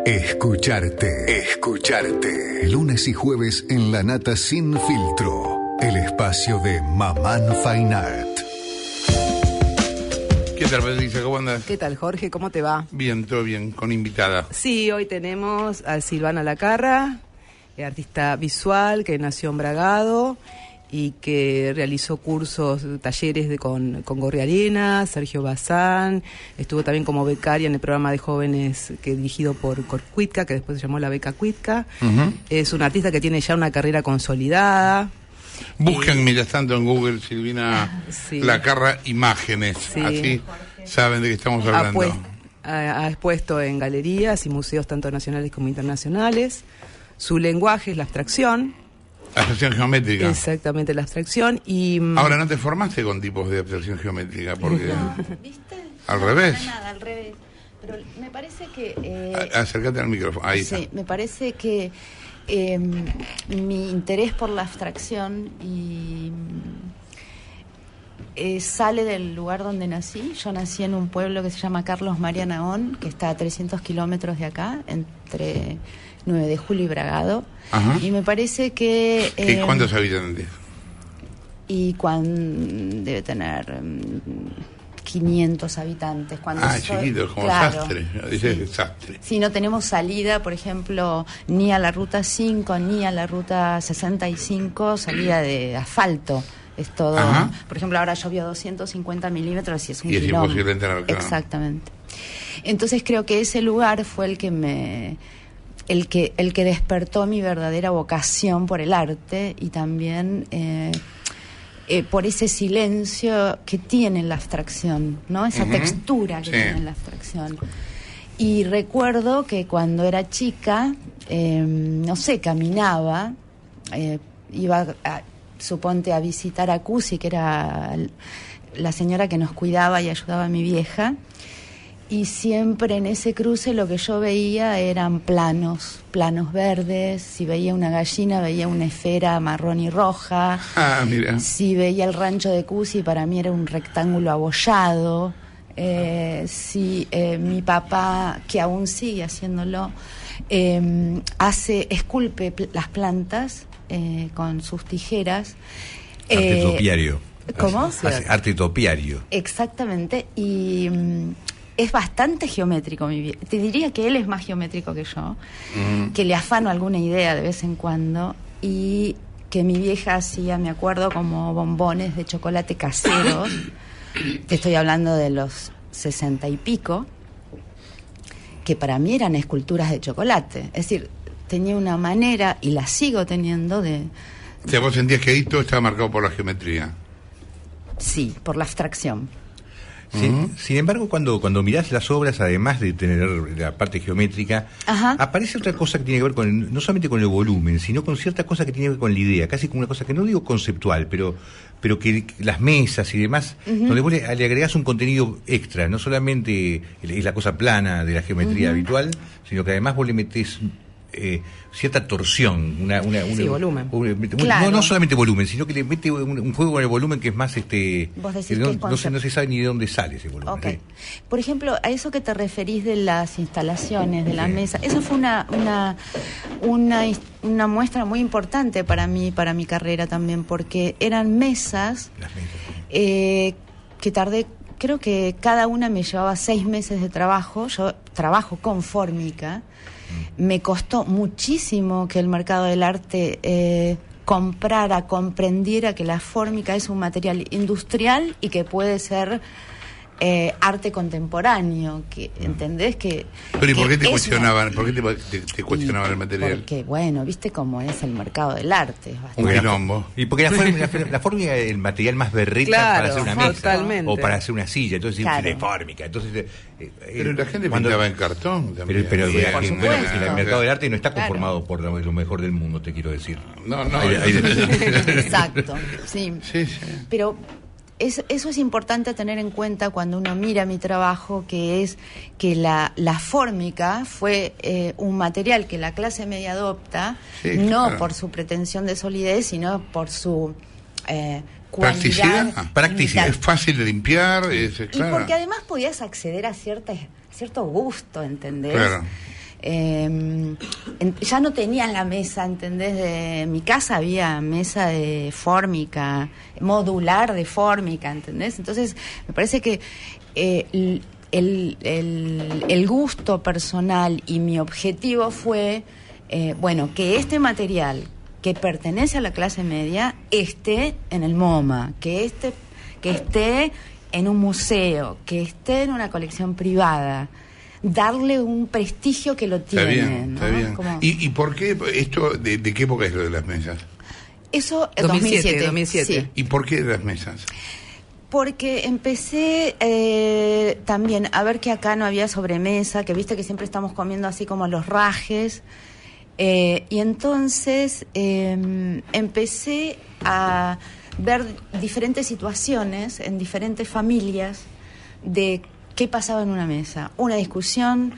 Escucharte. Lunes y jueves en La Nata Sin Filtro. El espacio de Mamán Fine Art. ¿Qué tal, Patricia? ¿Cómo andas? ¿Qué tal, Jorge? ¿Cómo te va? Bien, todo bien, con invitada. Sí, hoy tenemos a Silvana Lacarra, artista visual que nació en Bragado y que realizó cursos, talleres con Gorri Arena, Sergio Bazán, estuvo también como becaria en el programa de jóvenes que dirigido por Cuitca, que después se llamó la Beca Cuitca. Es una artista que tiene ya una carrera consolidada. Busquen, mientras tanto, en Google Silvina Lacarra imágenes, así saben de qué estamos hablando. Ha expuesto en galerías y museos tanto nacionales como internacionales. Su lenguaje es la abstracción. Abstracción geométrica. Exactamente, la abstracción. Y ahora, ¿no te formaste con tipos de abstracción geométrica? Porque no, ¿viste? Al revés. Nada, al revés. Pero me parece que... Acércate al micrófono, ahí sí, está. Me parece que mi interés por la abstracción sale del lugar donde nací. Yo nací en un pueblo que se llama Carlos María Nahón, que está a 300 kilómetros de acá, entre 9 de Julio y Bragado. Ajá. Y me parece que... ¿Cuántos habitantes? Y debe tener 500 habitantes. Chiquito, como claro, Sastre. Dice Sastre. Sí, no tenemos salida, por ejemplo, ni a la ruta 5 ni a la ruta 65, salida de asfalto. Es todo. Ajá. Por ejemplo, ahora llovió 250 milímetros y es un quilombo. Es imposible entrar, claro. Exactamente. Entonces creo que ese lugar fue el que despertó mi verdadera vocación por el arte y también por ese silencio que tiene la abstracción, ¿no? Esa textura que tiene la abstracción. Y recuerdo que cuando era chica, caminaba, iba suponte a visitar a Cusi, que era la señora que nos cuidaba y ayudaba a mi vieja. Y siempre en ese cruce lo que yo veía eran planos verdes. Si veía una gallina, veía una esfera marrón y roja. Mira. Si veía el rancho de Cusi, para mí era un rectángulo abollado. Mi papá, que aún sigue haciéndolo, esculpe las plantas con sus tijeras. Arte topiario. ¿Cómo? Arte topiario. Exactamente. Y... es bastante geométrico mi vieja. Te diría que él es más geométrico que yo, que le afano alguna idea de vez en cuando, y que mi vieja hacía, me acuerdo, como bombones de chocolate caseros. Te estoy hablando de los 60 y pico, que para mí eran esculturas de chocolate. Es decir, tenía una manera, y la sigo teniendo, de... O sea, vos sentías que ahí todo estaba marcado por la geometría. Sí, por la abstracción. Sin embargo, cuando mirás las obras, además de tener la parte geométrica, aparece otra cosa que tiene que ver no solamente con el volumen, sino con cierta cosa que tiene que ver con la idea, casi como una cosa que no digo conceptual, pero que las mesas y demás, donde vos le agregás un contenido extra, no solamente es la cosa plana de la geometría habitual, sino que además vos le metés cierta torsión, volumen. Claro. No solamente volumen, sino que le mete un juego con el volumen que es más Vos decís que no se sabe ni de dónde sale ese volumen. Okay. ¿Sí? Por ejemplo, a eso que te referís de las instalaciones, de las mesas, esa fue una muestra muy importante para mi carrera también, porque eran mesas, que tardé, creo que cada una me llevaba 6 meses de trabajo. Yo trabajo con fórmica. Me costó muchísimo que el mercado del arte comprendiera que la fórmica es un material industrial y que puede ser arte contemporáneo, que ¿entendés? Pero ¿y por qué te cuestionaban? ¿Por qué te cuestionaban el material? Porque, bueno, viste cómo es el mercado del arte. Es bastante... Un quilombo. Y porque la fórmica es el material más berreta para hacer una mesa totalmente. o para hacer una silla, entonces de fórmica. Entonces, pero la gente pintaba en cartón también. Pero sí, por supuesto. el mercado del arte no está conformado por lo mejor del mundo, te quiero decir. No. Exacto, sí. Pero eso es importante tener en cuenta cuando uno mira mi trabajo, que es que la fórmica fue un material que la clase media adopta, no por su pretensión de solidez, sino por su practicidad. Es fácil de limpiar. Y porque además podías acceder a cierto gusto, ¿entendés? Claro. Ya no tenías la mesa, ¿entendés? En mi casa había mesa de fórmica, modular de fórmica, ¿entendés? Entonces, me parece que el gusto personal y mi objetivo fue, que este material que pertenece a la clase media esté en el MoMA, que esté en un museo, que esté en una colección privada, darle un prestigio que lo tiene. Está bien, ¿no? está bien. ¿Y por qué esto, de qué época es lo de las mesas? Eso, 2007. Sí. ¿Y por qué de las mesas? Porque empecé también a ver que acá no había sobremesa, que viste que siempre estamos comiendo así como los rajes, y entonces empecé a ver diferentes situaciones en diferentes familias de qué pasaba en una mesa. Una discusión,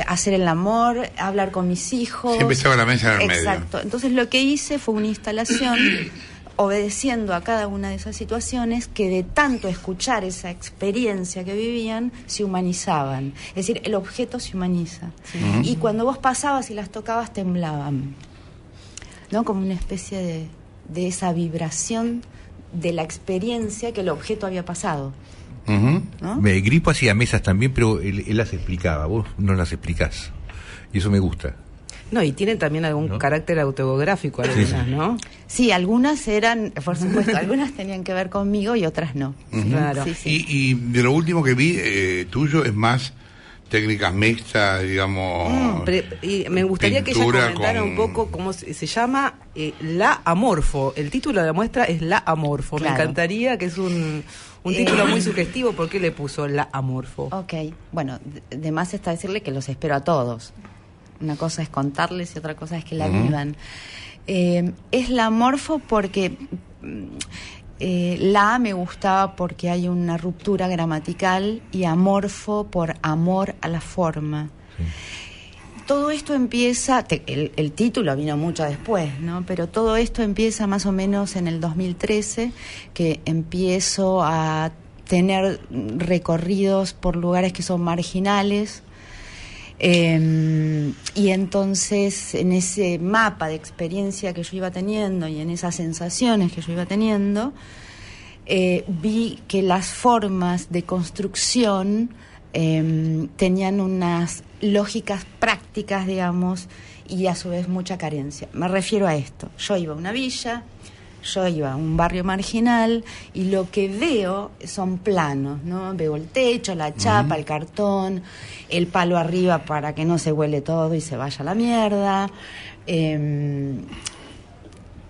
hacer el amor, hablar con mis hijos. Siempre estaba la mesa en el medio. Exacto. Entonces lo que hice fue una instalación obedeciendo a cada una de esas situaciones que de tanto escuchar esa experiencia que vivían, se humanizaban. Es decir, el objeto se humaniza. Sí. Y cuando vos pasabas y las tocabas, temblaban, ¿no? Como una especie de esa vibración de la experiencia que el objeto había pasado. ¿No? Gripo hacía mesas también, pero él las explicaba, vos no las explicás. Y eso me gusta. No, y tienen también algún carácter autobiográfico algunas, sí. ¿No? Sí, algunas eran, por supuesto, algunas tenían que ver conmigo y otras no. Claro. Sí. Y de lo último que vi tuyo es más técnicas mixtas, digamos. Y me gustaría que ella comentara un poco cómo se llama La Amorfo. El título de la muestra es La Amorfo. Claro. Me encantaría, que es un título muy sugestivo. ¿Por qué le puso La Amorfo? Ok, bueno, de más está decirle que los espero a todos. Una cosa es contarles y otra cosa es que la vivan. Es La Amorfo porque la me gustaba porque hay una ruptura gramatical, y amorfo por amor a la forma. Sí. Todo esto empieza, el título vino mucho después, ¿no? Pero todo esto empieza más o menos en el 2013, que empiezo a tener recorridos por lugares que son marginales. Y entonces en ese mapa de experiencia que yo iba teniendo y en esas sensaciones que yo iba teniendo, vi que las formas de construcción tenían unas lógicas prácticas, digamos, y a su vez mucha carencia. Me refiero a esto: yo iba a una villa, yo iba a un barrio marginal, y lo que veo son planos, ¿no? Veo el techo, la chapa, el cartón, el palo arriba para que no se huele todo y se vaya a la mierda.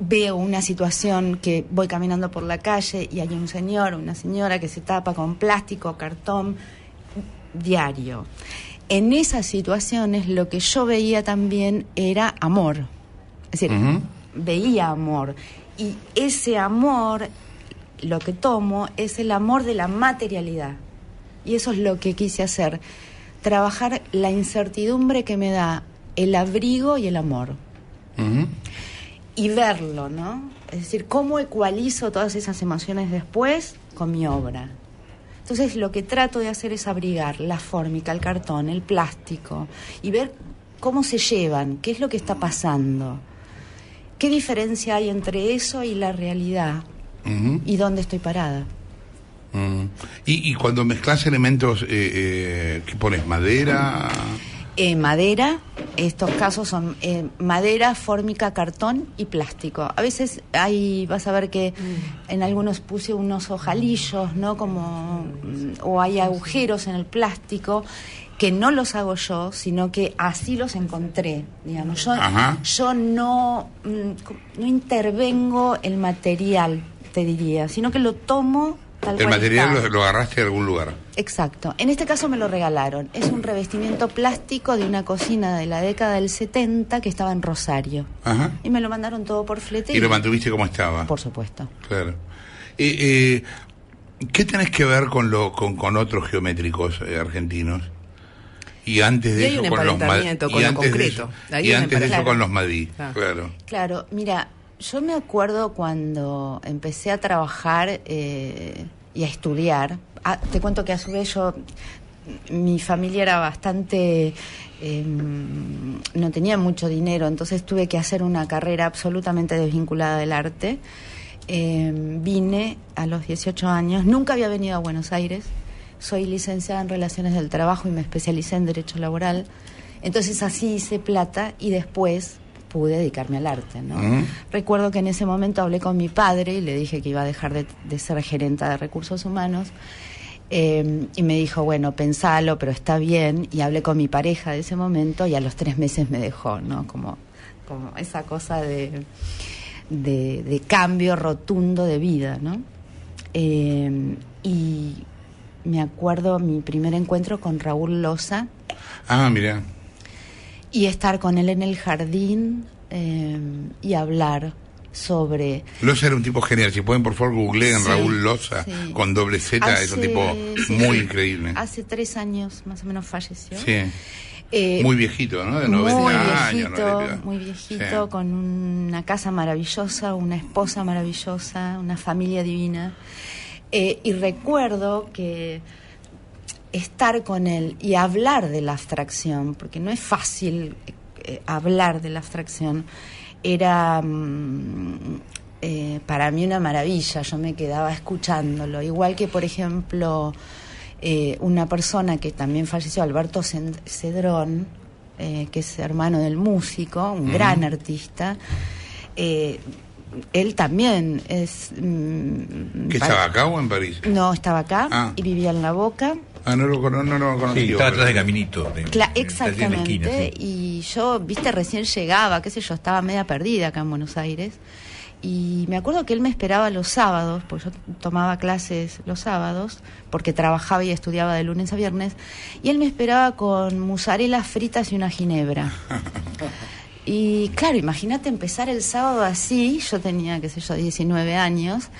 Veo una situación que voy caminando por la calle y hay un señor o una señora que se tapa con plástico, cartón, diario. En esas situaciones lo que yo veía también era amor. Es decir, veía amor. Y ese amor, lo que tomo, es el amor de la materialidad. Y eso es lo que quise hacer: trabajar la incertidumbre que me da el abrigo y el amor. Y verlo, ¿no? Es decir, cómo ecualizo todas esas emociones después con mi obra. Entonces lo que trato de hacer es abrigar la fórmica, el cartón, el plástico, y ver cómo se llevan, qué es lo que está pasando. ¿Qué diferencia hay entre eso y la realidad? ¿Y dónde estoy parada? Y cuando mezclas elementos, ¿qué pones? ¿Madera? Madera, estos casos son madera, fórmica, cartón y plástico. A veces vas a ver que en algunos puse unos ojalillos, ¿no? O hay agujeros en el plástico, que no los hago yo, sino que así los encontré, digamos. Yo no intervengo el material, te diría, sino que lo tomo tal cual. ¿El material lo agarraste de algún lugar? Exacto. En este caso me lo regalaron. Es un revestimiento plástico de una cocina de la década del 70 que estaba en Rosario. Y me lo mandaron todo por flete. ¿Y lo mantuviste como estaba? Por supuesto. Claro. ¿Qué tenés que ver con otros geométricos argentinos? Y antes de eso con los con los Madí. Claro, mira, yo me acuerdo cuando empecé a trabajar y a estudiar. Te cuento que a su vez yo mi familia era bastante... no tenía mucho dinero, entonces tuve que hacer una carrera absolutamente desvinculada del arte. Vine a los 18 años, nunca había venido a Buenos Aires, soy licenciada en Relaciones del Trabajo y me especialicé en Derecho Laboral, entonces así hice plata y después pude dedicarme al arte, ¿no? Recuerdo que en ese momento hablé con mi padre y le dije que iba a dejar de ser gerenta de Recursos Humanos. Y me dijo, bueno, pensalo, pero está bien. Y hablé con mi pareja de ese momento y a los 3 meses me dejó, ¿no? Como esa cosa de cambio rotundo de vida, ¿no? Y me acuerdo mi primer encuentro con Raúl Loza. Ah, mira. Y estar con él en el jardín y hablar sobre... Loza era un tipo genial, si pueden por favor googleen Raúl Loza, con doble Z, es un tipo muy increíble. Hace 3 años más o menos falleció. Sí. Muy viejito, ¿no? De 90 años. Muy viejito, sí. Con una casa maravillosa, una esposa maravillosa, una familia divina. Y recuerdo que estar con él y hablar de la abstracción, porque no es fácil hablar de la abstracción, era para mí una maravilla. Yo me quedaba escuchándolo, igual que por ejemplo una persona que también falleció, Alberto Cedrón, que es hermano del músico, un gran artista. Él también es... ¿Que estaba acá o en París? No, estaba acá y vivía en La Boca. No lo conocí. Sí, estaba atrás de Caminito. Exactamente. De la esquina, sí. Y yo, recién llegaba, qué sé yo, estaba media perdida acá en Buenos Aires. Y me acuerdo que él me esperaba los sábados, porque yo tomaba clases los sábados, porque trabajaba y estudiaba de lunes a viernes. Y él me esperaba con mozzarella fritas y una ginebra. Y claro, imagínate empezar el sábado así. Yo tenía, qué sé yo, 19 años.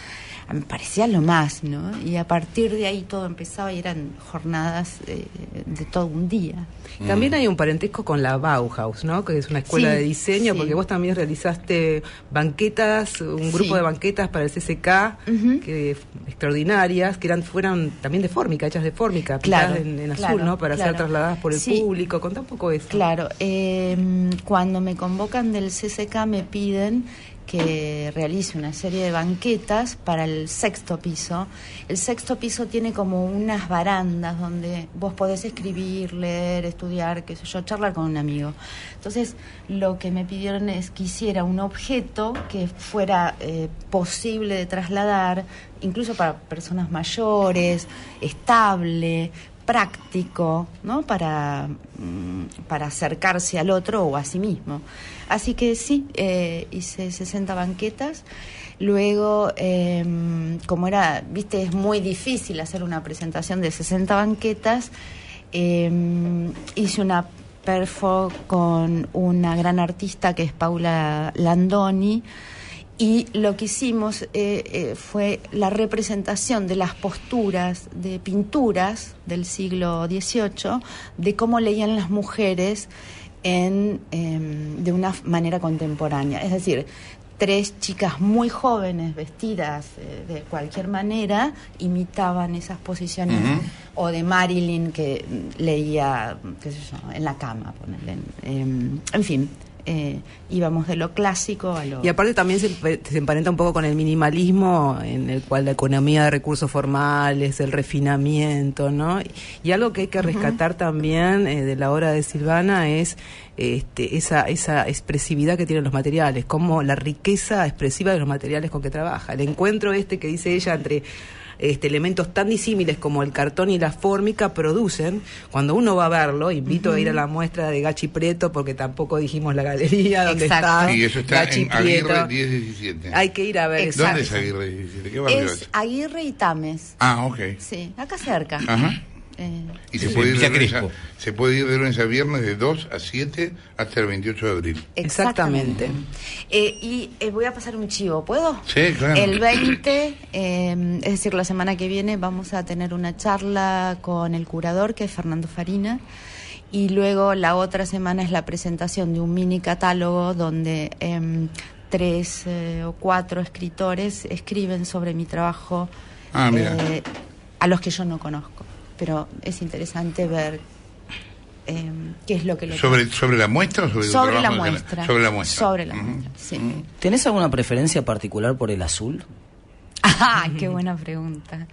Me parecía lo más, ¿no? Y a partir de ahí todo empezaba y eran jornadas de todo un día. También hay un parentesco con la Bauhaus, ¿no? Que es una escuela de diseño, porque vos también realizaste banquetas, un grupo de banquetas para el CCK, que extraordinarias, que fueran también de fórmica, hechas de fórmica, pintadas en azul, ¿no? Para ser trasladadas por el público. Contá un poco eso. Claro, cuando me convocan del CCK me piden que realice una serie de banquetas para el 6º piso. El 6º piso tiene como unas barandas donde vos podés escribir, leer, estudiar, qué sé yo, charlar con un amigo. Entonces, lo que me pidieron es que hiciera un objeto que fuera posible de trasladar, incluso para personas mayores, estable, práctico, ¿no? Para acercarse al otro o a sí mismo. Así que sí, hice 60 banquetas. Luego, como era, es muy difícil hacer una presentación de 60 banquetas, hice una perfo con una gran artista que es Paula Landoni. Y lo que hicimos fue la representación de las posturas de pinturas del siglo XVIII, de cómo leían las mujeres de una manera contemporánea. Es decir, 3 chicas muy jóvenes vestidas de cualquier manera imitaban esas posiciones, o de Marilyn que leía, qué sé yo, en la cama, ponerle, en fin. Íbamos de lo clásico a lo... Y aparte también se emparenta un poco con el minimalismo, en el cual la economía de recursos formales, el refinamiento, ¿no? Y algo que hay que rescatar también de la obra de Silvana es esa expresividad que tienen los materiales, como la riqueza expresiva de los materiales con que trabaja. El encuentro que dice ella entre... elementos tan disímiles como el cartón y la fórmica producen, cuando uno va a verlo, invito a ir a la muestra de Gachi Prieto, porque tampoco dijimos la galería donde está. Sí, eso está Gachi en Prieto. Aguirre 1017. Hay que ir a ver. ¿Dónde es Aguirre 17? ¿Qué barrio es? Aguirre y Tames. Ah, ok. Sí, acá cerca. Ajá. Y se puede ir de lunes a viernes de 2 a 7 hasta el 28 de abril. Exactamente. Y voy a pasar un chivo, ¿puedo? Sí, claro. El 20, es decir, la semana que viene, vamos a tener una charla con el curador, que es Fernando Farina, y luego la otra semana es la presentación de un mini catálogo donde 3 o 4 escritores escriben sobre mi trabajo, a los que yo no conozco. pero es interesante ver qué es lo que... ¿Sobre la muestra o sobre la muestra? Sobre la muestra. Sobre la muestra, sí. ¿Tenés alguna preferencia particular por el azul? Ah, qué buena pregunta.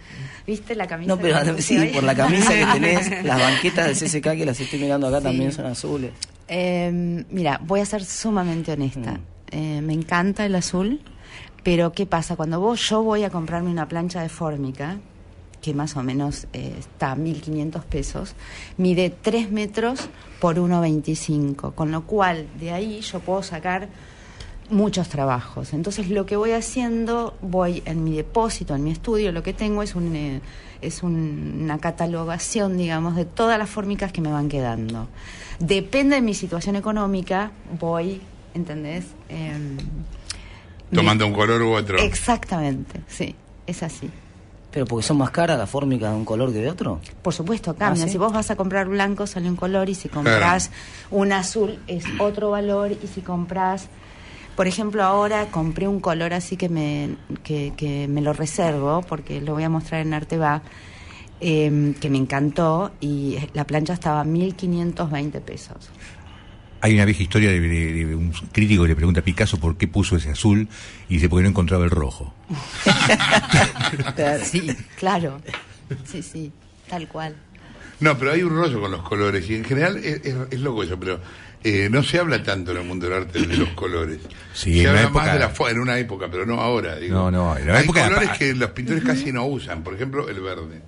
¿Viste la camisa? No, pero sí, por la camisa que tenés, las banquetas del CSKA que las estoy mirando acá también son azules. Mira, voy a ser sumamente honesta. Me encanta el azul, pero ¿qué pasa? Cuando yo voy a comprarme una plancha de fórmica, que más o menos está a 1.500 pesos, mide 3 metros por 1,25, con lo cual de ahí yo puedo sacar muchos trabajos. Entonces lo que voy haciendo, voy en mi depósito, en mi estudio, lo que tengo es una catalogación, digamos, de todas las fórmicas que me van quedando. Depende de mi situación económica, voy, ¿entendés? Tomando un color u otro. Exactamente, sí, es así. ¿Pero porque son más caras las fórmicas de un color que de otro? Por supuesto, cambian. ¿Sí? Si vos vas a comprar blanco sale un color, y si comprás un azul es otro valor, y si comprás... Por ejemplo, ahora compré un color así que me lo reservo, porque lo voy a mostrar en Arteba, que me encantó, y la plancha estaba a 1.520 pesos. Hay una vieja historia de un crítico que le pregunta a Picasso por qué puso ese azul, y dice porque no encontraba el rojo. Sí, claro. Sí, tal cual. No, pero hay un rollo con los colores, y en general es loco eso, pero no se habla tanto en el mundo del arte de los colores. Sí, se habla época... más en una época, pero no ahora. Digo. No, hay colores que los pintores casi no usan, por ejemplo el verde,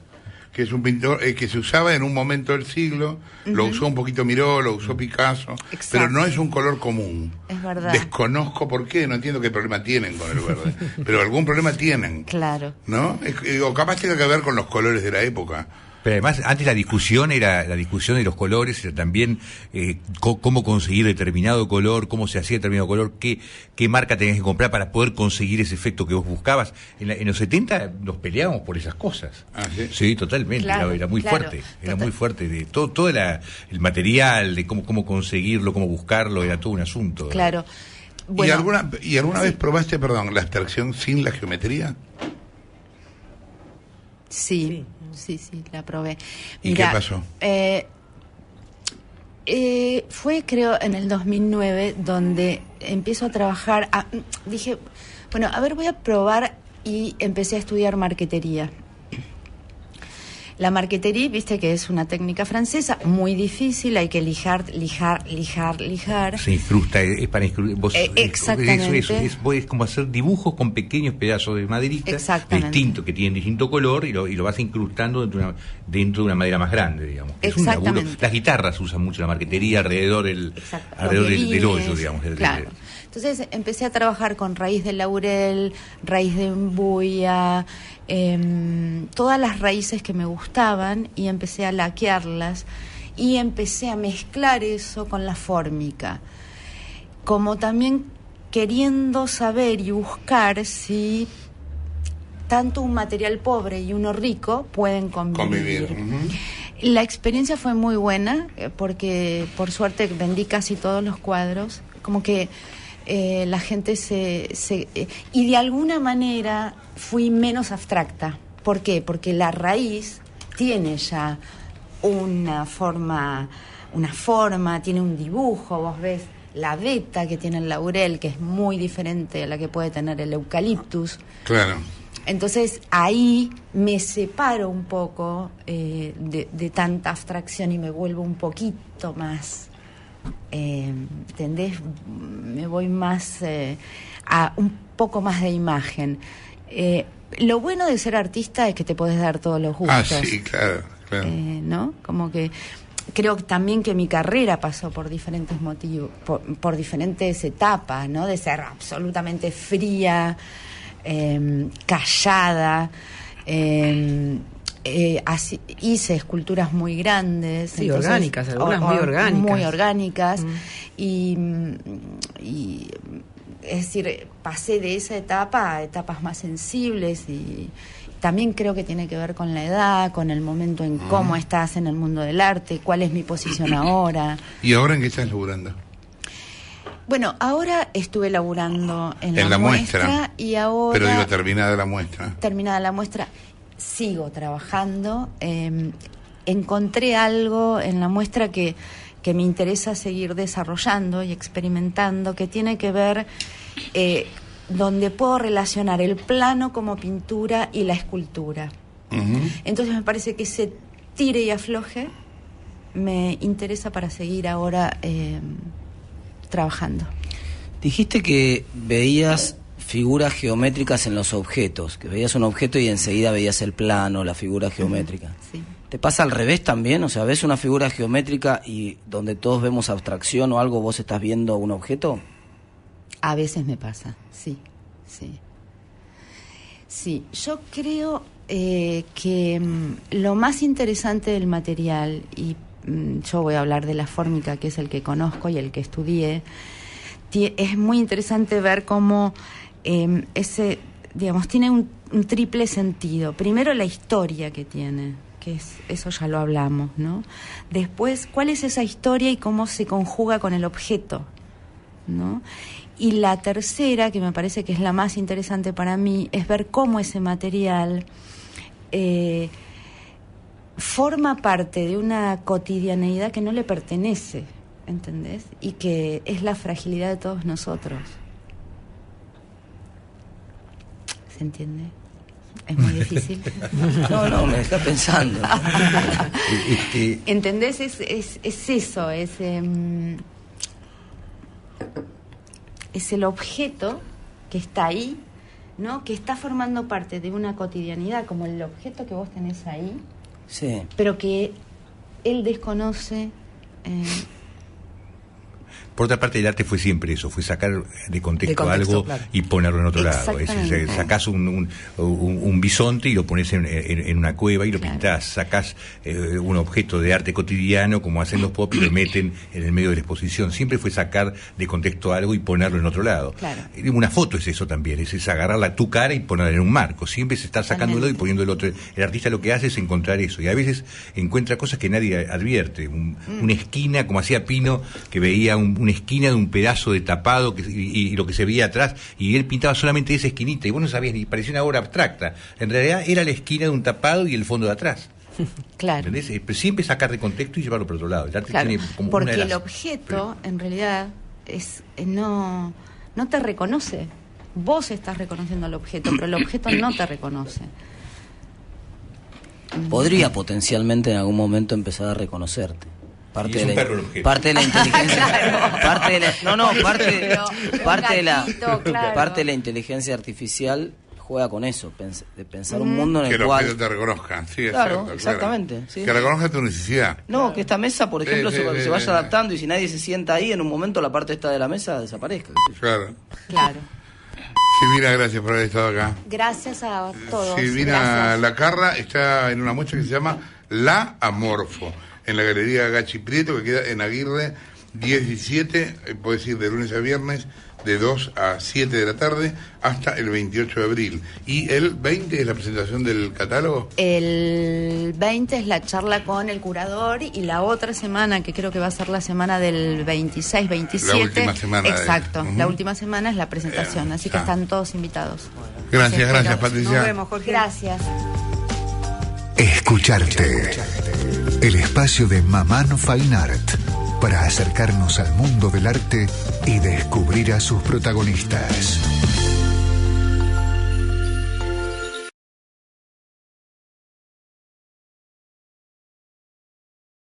que es un pintor que se usaba en un momento del siglo, lo usó un poquito Miró, lo usó Picasso. Exacto. Pero no es un color común. Es verdad. Desconozco por qué, no entiendo qué problema tienen con el verde, pero algún problema tienen. Claro. ¿No? O capaz tenga que ver con los colores de la época. Pero además, antes la discusión de los colores, era también cómo conseguir determinado color, cómo se hacía determinado color, qué marca tenías que comprar para poder conseguir ese efecto que vos buscabas. En los 70 nos peleábamos por esas cosas. ¿Ah, sí? Sí, totalmente, claro, era muy fuerte, era muy fuerte. De todo el material, de cómo conseguirlo, cómo buscarlo, era todo un asunto. Claro. Bueno, ¿Y alguna vez probaste, la abstracción sin la geometría? Sí, la probé. ¿Y qué pasó? Fue, creo, en el 2009 donde empiezo a trabajar. Dije, bueno, a ver, voy a probar, y empecé a estudiar marquetería. La marquetería, viste que es una técnica francesa muy difícil, hay que lijar. Se incrusta, es para incrustar. Exactamente. Eso es como hacer dibujos con pequeños pedazos de maderita distintos, que tienen distinto color, y lo vas incrustando dentro de una madera más grande, digamos. Es un laburo. Las guitarras usan mucho la marquetería alrededor del hoyo, digamos. Claro. Entonces empecé a trabajar con raíz de laurel, raíz de embuya, todas las raíces que me gustaban, y empecé a laquearlas y empecé a mezclar eso con la fórmica, como también queriendo saber y buscar si tanto un material pobre y uno rico pueden convivir. La experiencia fue muy buena, porque por suerte vendí casi todos los cuadros, como que la gente y de alguna manera fui menos abstracta. ¿Por qué? Porque la raíz tiene ya una forma, tiene un dibujo. Vos ves la veta que tiene el laurel, que es muy diferente a la que puede tener el eucaliptus. Claro. Entonces ahí me separo un poco de tanta abstracción, y me vuelvo un poquito más... ¿entendés? Me voy más a un poco más de imagen. Lo bueno de ser artista es que te podés dar todos los gustos. Sí, claro. ¿No? Como que creo también que mi carrera pasó por diferentes motivos, por diferentes etapas, ¿no? De ser absolutamente fría, callada, hice esculturas muy grandes, sí, entonces, orgánicas, algunas muy orgánicas, y es decir, pasé de esa etapa a etapas más sensibles, y también creo que tiene que ver con la edad, con el momento en cómo estás en el mundo del arte, cuál es mi posición ahora. ¿Y ahora en qué estás laburando? Bueno, ahora estuve laburando en la muestra, y ahora... Pero digo, terminada la muestra. Terminada la muestra, sigo trabajando. encontré algo en la muestra que me interesa seguir desarrollando y experimentando, que tiene que ver donde puedo relacionar el plano como pintura y la escultura. Entonces me parece que ese tire y afloje me interesa para seguir ahora trabajando. Dijiste que veías figuras geométricas en los objetos, que veías un objeto y enseguida veías el plano, la figura geométrica. Sí. ¿Te pasa al revés también? O sea, ¿ves una figura geométrica y donde todos vemos abstracción o algo, vos estás viendo un objeto? A veces me pasa, sí. Sí, yo creo que lo más interesante del material, y yo voy a hablar de la fórmica, que es el que conozco y el que estudié, es muy interesante ver cómo ese, digamos, tiene un triple sentido. Primero, la historia que tiene, que es, eso ya lo hablamos, ¿no? Después, ¿cuál es esa historia y cómo se conjuga con el objeto, ¿no? Y la tercera, que me parece que es la más interesante para mí, es ver cómo ese material forma parte de una cotidianeidad que no le pertenece, ¿entendés? Y que es la fragilidad de todos nosotros. ¿Se entiende? ¿Es muy difícil? No, me está pensando. ¿Entendés? Es eso, es el objeto que está ahí, ¿no? Que está formando parte de una cotidianidad, como el objeto que vos tenés ahí, sí, pero que él desconoce. Por otra parte, el arte fue siempre eso, fue sacar de contexto algo, claro, y ponerlo en otro lado. Es decir, sacás un bisonte y lo pones en una cueva y lo pintás. Sacás un objeto de arte cotidiano, como hacen los pop, y lo meten en el medio de la exposición. Siempre fue sacar de contexto algo y ponerlo en otro lado. Claro. Una foto es eso también, es agarrar tu cara y ponerla en un marco. Siempre se está sacándolo y poniendo el otro. El artista lo que hace es encontrar eso, y a veces encuentra cosas que nadie advierte. Una esquina, como hacía Pino, que veía una esquina de un pedazo de tapado y lo que se veía atrás, y él pintaba solamente esa esquinita y vos no sabías, ni parecía una obra abstracta. En realidad era la esquina de un tapado y el fondo de atrás. Claro. ¿Entendés? Pero siempre sacar de contexto y llevarlo por otro lado. El arte, claro, tiene como porque una de las... el objeto en realidad es no te reconoce. Vos estás reconociendo al objeto, pero el objeto no te reconoce. Podría potencialmente en algún momento empezar a reconocerte. Parte de la inteligencia, parte de la inteligencia artificial juega con eso, de pensar un mundo en el cual que te reconozca, sí, claro, exacto, exactamente, claro. Sí. Que reconozca tu necesidad. No, que esta mesa, por ejemplo, se vaya adaptando, y si nadie se sienta ahí, en un momento la parte esta de la mesa desaparezca. Claro. Silvina, gracias por haber estado acá. Gracias a todos. Silvina Lacarra está en una muestra que se llama La Amorfo, en la Galería Gachi Prieto, que queda en Aguirre 17, puedes ir de lunes a viernes, de 2 a 7 de la tarde, hasta el 28 de abril. ¿Y el 20 es la presentación del catálogo? El 20 es la charla con el curador, y la otra semana, que creo que va a ser la semana del 26, 27... La última semana. Exacto, la última semana es la presentación, así que están todos invitados. Gracias, Patricia. Nos vemos, Jorge. Gracias. Escucharte. El espacio de Mamán Fine Art para acercarnos al mundo del arte y descubrir a sus protagonistas.